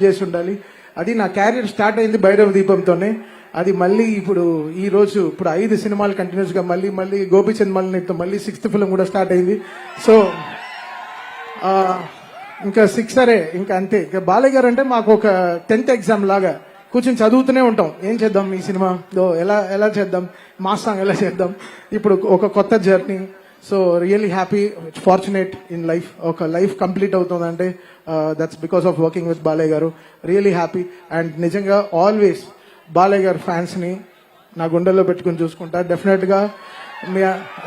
చేసి ఉండాలి. అది నా క్యారియర్ స్టార్ట్ అయింది భైరవ దీపంతోనే. అది మళ్ళీ ఇప్పుడు ఈ రోజు ఇప్పుడు 5 సినిమాలు కంటిన్యూస్ గా మళ్ళీ గోపీచంద్ మల్లితో మళ్ళీ 6th ఫిల్మ్ కూడా స్టార్ట్ అయింది. సో ఇంకా 6 సరే ఇంకా అంతే. ఇంకా బాలయ్య గారు అంటే మాకు ఒక 10th ఎగ్జామ్ లాగా కూర్చొని చదువుతూనే ఉంటాం. ఏం చేద్దాం ఈ సినిమాలో, ఎలా చేద్దాం, మాస్ సాంగ్ ఎలా చేద్దాం, ఇప్పుడు ఒక కొత్త journey. So really happy, fortunate in life. ఒక లైఫ్ కంప్లీట్ అవుతుందంటే that's because of working with Balayya garu. Really happy. And నిజంగా ఆల్వేస్ బాలయ్య గారు ఫ్యాన్స్ ని నా గుండెల్లో పెట్టుకుని చూసుకుంటా. డెఫినెట్ గా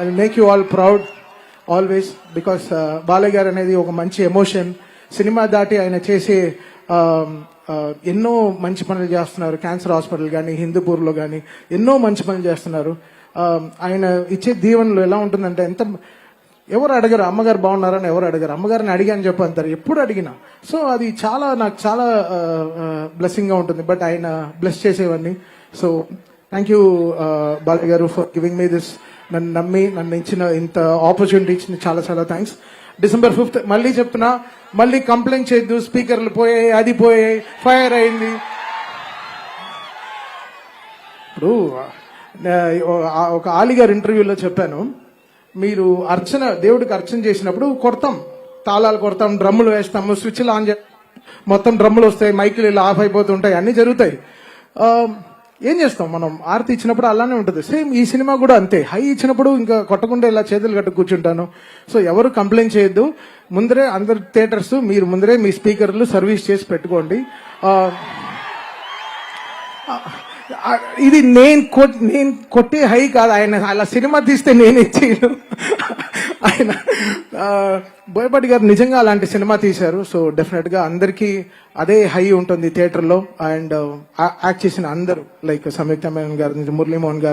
I make you all proud always. Because Balayya garu అనేది ఒక మంచి ఎమోషన్. సినిమా దాటి ఆయన చేసే ఎన్నో మంచి పనులు చేస్తున్నారు. క్యాన్సర్ హాస్పిటల్ కానీ, హిందూపూర్లో కానీ ఎన్నో మంచి పనులు చేస్తున్నారు. ఆయన ఇచ్చే దీవెనలు ఎలా ఉంటుందంటే, ఎవరు అడగరు అమ్మగారు బాగున్నారని, ఎవరు అడగరు. అమ్మగారిని అడిగాని చెప్పి అంటారు ఎప్పుడు అడిగినా. సో అది నాకు చాలా బ్లెస్సింగ్ గా ఉంటుంది. బట్ ఆయన బ్లెస్ చేసేవన్నీ. సో థ్యాంక్ యూ బాలయ్య గారు ఫర్ గివింగ్ మీ దిస్. నన్ను నమ్మి నన్ను ఇచ్చిన ఇంత ఆపర్చునిటీ ఇచ్చిన చాలా థ్యాంక్స్. December 5th మళ్ళీ చెప్తున్నా, మళ్ళీ కంప్లైంట్ చేయొద్దు. స్పీకర్లు పోయాయి, అది పోయాయి, ఫైర్ అయింది. ఇప్పుడు ఒక ఆలిగారు ఇంటర్వ్యూలో చెప్పాను, మీరు దేవుడికి అర్చన చేసినప్పుడు కొడతాం, తాళాలు కొడతాం, డ్రమ్ములు వేస్తాము, స్విచ్లు ఆన్ చేస్తాం, మొత్తం డ్రమ్ములు వస్తాయి, మైకులు ఇలా ఆఫ్ అయిపోతుంటాయి, అన్ని జరుగుతాయి. ఏం చేస్తాం మనం? ఆరతి ఇచ్చినప్పుడు అలానే ఉంటుంది. సేమ్ ఈ సినిమా కూడా అంతే. హై ఇచ్చినప్పుడు ఇంకా కొట్టకుండా ఇలా చేతులు కట్టు కూర్చుంటాను. సో ఎవరు కంప్లైంట్ చేయొద్దు. ముందరే అందరు థియేటర్స్ మీరు ముందరే మీ స్పీకర్లు సర్వీస్ చేసి పెట్టుకోండి. ఇది నేను కొట్టే హై కాదు. ఆయన అలా సినిమా తీస్తే నేనే చేయను. ఆయన బోయపాటి గారు నిజంగా అలాంటి సినిమా తీశారు. సో డెఫినెట్ గా అందరికీ అదే హై ఉంటుంది థియేటర్ లో. అండ్ యాక్ట్ చేసిన అందరూ లైక్ సంయుక్త మేనన్ గారు, మురళీమోహన్ గారు,